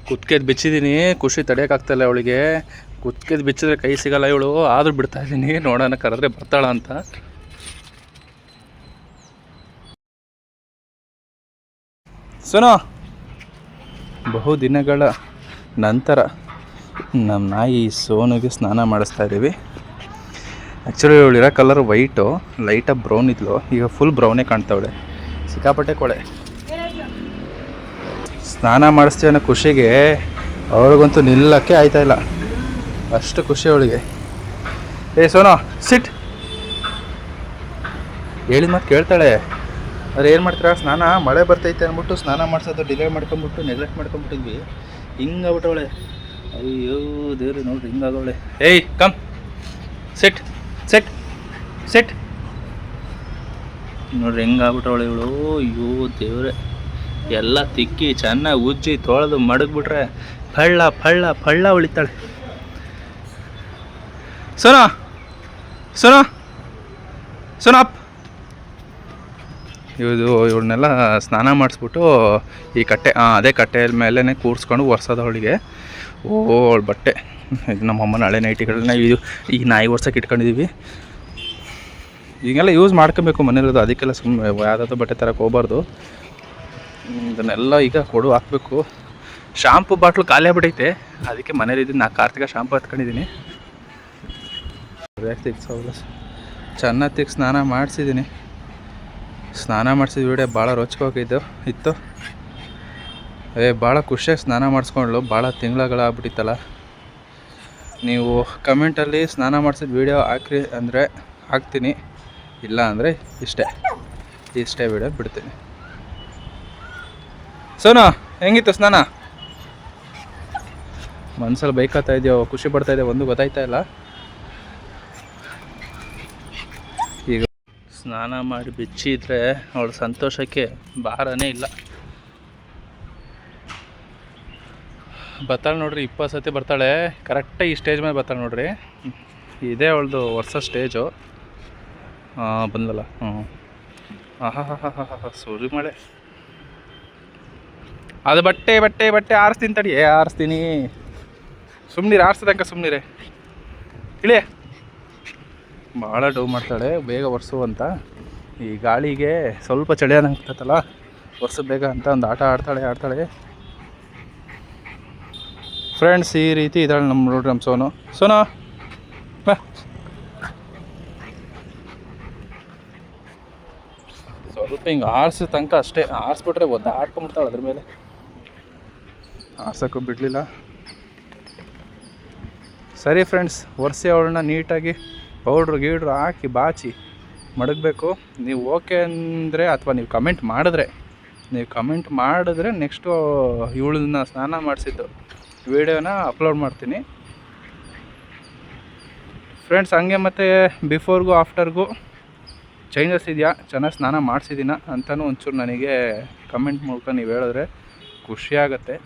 ಕುತ್ಕೆದು ಬಿಚ್ಚಿದ್ದೀನಿ, ಖುಷಿ ತಡೆಯೋಕ್ಕಾಗ್ತಾಯಿಲ್ಲ ಅವಳಿಗೆ. ಕುತ್ಕೆದು ಬಿಚ್ಚಿದ್ರೆ ಕೈ ಸಿಗಲ್ಲ ಇವಳು, ಆದರೂ ಬಿಡ್ತಾಯಿದ್ದೀನಿ. ನೋಡೋಣ ಕರೆದ್ರೆ ಬರ್ತಾಳ ಅಂತ. ಸುನೋ, ಬಹುದಿನಗಳ ನಂತರ ನಮ್ಮ ನಾಯಿ ಸೋನುಗೆ ಸ್ನಾನ ಮಾಡಿಸ್ತಾ ಇದ್ದೀವಿ. ಆ್ಯಕ್ಚುಲಿ ಇವಳಿರೋ ಕಲರ್ ವೈಟು, ಲೈಟಾಗಿ ಬ್ರೌನ್ ಇದ್ಲು, ಈಗ ಫುಲ್ ಬ್ರೌನೇ ಕಾಣ್ತಾವಳೆ. ಸಿಕ್ಕಾಪಟ್ಟೆ ಕೊಳೆ. ಸ್ನಾನ ಮಾಡಿಸ್ತೀವಿ ಅನ್ನೋ ಖುಷಿಗೆ ಅವಳಿಗಂತೂ ನಿಲ್ಲಕ್ಕೆ ಆಯ್ತಾಯಿಲ್ಲ, ಅಷ್ಟು ಖುಷಿ ಅವಳಿಗೆ. ಏ ಸೋನೋ ಸಿಟ್, ಹೇಳಿದ ಮಾತು ಕೇಳ್ತಾಳೆ. ಅವ್ರು ಏನು ಮಾಡ್ತೀರಾ, ಸ್ನಾನ ಮಳೆ ಬರ್ತೈತೆ ಅಂದ್ಬಿಟ್ಟು ಸ್ನಾನ ಮಾಡಿಸೋದು ಡಿಲೇ ಮಾಡ್ಕೊಂಬಿಟ್ಟು ನೆಗ್ಲೆಕ್ಟ್ ಮಾಡ್ಕೊಂಬಿಟ್ಟಿದ್ವಿ. ಹಿಂಗಾಗ್ಬಿಟ್ಟವಳೆ. ಅಯ್ಯೋ ದೇವ್ರಿ, ನೋಡ್ರಿ ಹಿಂಗಾಗವಳೆ. ಏಯ್ ಕಮ್ ಸಿಟ್ ಸಿಟ್ ಸಿಟ್. ನೋಡ್ರಿ ಹೆಂಗಾಗ್ಬಿಟ್ಟವಳೆ ಇವಳು. ಅಯ್ಯೋ ದೇವ್ರೆ, ಎಲ್ಲ ತಿಕ್ಕಿ ಚೆನ್ನಾಗಿ ಉಜ್ಜಿ ತೊಳೆದು ಮಡಗ್ಬಿಟ್ರೆ ಫಳ್ಳ ಫಳ್ಳ ಫಳ್ಳ ಉಳಿತಾಳೆ. ಸೋನಾ ಸೋನಾ ಸೋನಪ್. ಇವಳನ್ನೆಲ್ಲ ಸ್ನಾನ ಮಾಡಿಸ್ಬಿಟ್ಟು ಈ ಕಟ್ಟೆ, ಅದೇ ಕಟ್ಟೆ ಮೇಲೇ ಕೂರಿಸ್ಕೊಂಡು ಒರೆಸೋದು ಅವಳಿಗೆ. ಅವಳು ಬಟ್ಟೆ, ಇದು ನಮ್ಮಮ್ಮನ ಹಳೆ ನೈಟಿಗಳನ್ನ ಈ ನಾಯಿ ಒರ್ಸೋಕೆ ಇಟ್ಕೊಂಡಿದ್ದೀವಿ. ಈಗೆಲ್ಲ ಯೂಸ್ ಮಾಡ್ಕೊಬೇಕು ಮನೇಲಿರೋದು, ಅದಕ್ಕೆಲ್ಲ ಸುಮ್ಮನೆ ಯಾವುದಾದ್ರು ಬಟ್ಟೆ ತರಕ್ಕೆ ಹೋಗ್ಬಾರ್ದು. ಇದನ್ನೆಲ್ಲ ಈಗ ಹಾಕಬೇಕು. ಶಾಂಪು ಬಾಟ್ಲು ಖಾಲಿ ಆಗ್ಬಿಟ್ಟೈತೆ, ಅದಕ್ಕೆ ಮನೇಲಿದ್ದೀನಿ. ನಾ ಕಾರ್ತಿಕ ಶಾಂಪು ಹತ್ಕೊಂಡಿದ್ದೀನಿ. ಚೆನ್ನಾಗಿ ಸ್ನಾನ ಮಾಡಿಸಿದ್ದೀನಿ. ಸ್ನಾನ ಮಾಡಿಸಿದ ವಿಡಿಯೋ ಭಾಳ ರೋಚಕವಾಗಿತ್ತು. ಭಾಳ ಖುಷಿಯಾಗಿ ಸ್ನಾನ ಮಾಡಿಸ್ಕೊಂಡ್ಳು. ಭಾಳ ತಿಂಗಳಾಗ್ಬಿಟ್ಟಿತ್ತಲ್ಲ. ನೀವು ಕಮೆಂಟಲ್ಲಿ ಸ್ನಾನ ಮಾಡಿಸಿದ ವೀಡಿಯೋ ಹಾಕ್ರಿ ಅಂದರೆ ಹಾಕ್ತೀನಿ, ಇಲ್ಲ ಅಂದರೆ ಇಷ್ಟೇ ವೀಡಿಯೋ ಬಿಡ್ತೀನಿ. ಸೋನಾ ಹೆಂಗಿತ್ತು ಸ್ನಾನ? ಮನ್ಸಲ್ಲಿ ಬೈಕತ್ತಾ ಇದೆಯೋ ಖುಷಿ ಪಡ್ತಾ ಇದೆಯೋ ಒಂದು ಗೊತ್ತಾಯ್ತಾ ಇಲ್ಲ. ಈಗ ಸ್ನಾನ ಮಾಡಿ ಬಿಚ್ಚಿದ್ರೆ ಅವಳ ಸಂತೋಷಕ್ಕೆ ಭಾರನೇ ಇಲ್ಲ. ಬರ್ತಾಳೆ ನೋಡ್ರಿ, 20 ಸತಿ ಬರ್ತಾಳೆ. ಕರೆಕ್ಟಾಗಿ ಈ ಸ್ಟೇಜ್ ಮೇಲೆ ಬರ್ತಾಳೆ ನೋಡ್ರಿ. ಇದೇ ಅವಳದು ವರ್ಷ ಸ್ಟೇಜು. ಬಂದಲ್ಲ. ಸೂರಿ ಮಳೆ. ಅದು ಬಟ್ಟೆ ಬಟ್ಟೆ ಬಟ್ಟೆ ಆರಿಸ್ತೀನಿ ತಡಿ, ಆರಿಸ್ತೀನಿ. ಸುಮ್ಮನಿರೆ, ಆರಿಸ್ದಂಕ ಸುಮ್ಮನಿರೆ. ಇಳಿಯ. ಭಾಳ ಡೌ ಮಾಡ್ತಾಳೆ, ಬೇಗ ಒರೆಸು ಅಂತ. ಈ ಗಾಳಿಗೆ ಸ್ವಲ್ಪ ಚಳಿ ಅನ್ನಂತಲ್ಲ, ಒರೆಸು ಬೇಗ ಅಂತ ಒಂದು ಆಟ ಆಡ್ತಾಳೆ. ಫ್ರೆಂಡ್ಸ್, ಈ ರೀತಿ ಇದ್ದಾಳೆ ನೋಡ್ರಿ ನಮ್ಮ ಸೋನು ಬಾ. ಸ್ವಲ್ಪ ಹಿಂಗೆ ಆರಿಸೋ ತನಕ ಅಷ್ಟೇ. ಆರಿಸ್ಬಿಟ್ರೆ ಆಡ್ಕೊಂಬಿಡ್ತಾಳೆ ಅದ್ರ ಮೇಲೆ. ಆರ್ಸೋಕ್ಕೂ ಬಿಡಲಿಲ್ಲ. ಸರಿ ಫ್ರೆಂಡ್ಸ್, ಒರೆಸಿ ಅವಳನ್ನ ನೀಟಾಗಿ ಪೌಡ್ರು ಗೀಡ್ರು ಹಾಕಿ ಬಾಚಿ ಮಡಗಬೇಕು. ನೀವು ಓಕೆ ಅಂದರೆ, ಅಥವಾ ನೀವು ಕಮೆಂಟ್ ಮಾಡಿದ್ರೆ ನೆಕ್ಸ್ಟು ಇವಳನ್ನ ಸ್ನಾನ ಮಾಡಿಸಿದ್ದು ವಿಡಿಯೋನ ಅಪ್ಲೋಡ್ ಮಾಡ್ತೀನಿ ಫ್ರೆಂಡ್ಸ್. ಹಂಗೆ ಮತ್ತು ಬಿಫೋರ್ಗೂ ಆಫ್ಟರ್ಗೂ ಚೇಂಜಸ್ ಇದೆಯಾ, ಚೆನ್ನಾಗಿ ಸ್ನಾನ ಮಾಡಿಸಿದ್ದೀನ ಅಂತಲೂ ಒಂಚೂರು ನನಗೆ ಕಮೆಂಟ್ ಮೂಲಕ ನೀವು ಹೇಳಿದ್ರೆ ಖುಷಿಯಾಗತ್ತೆ.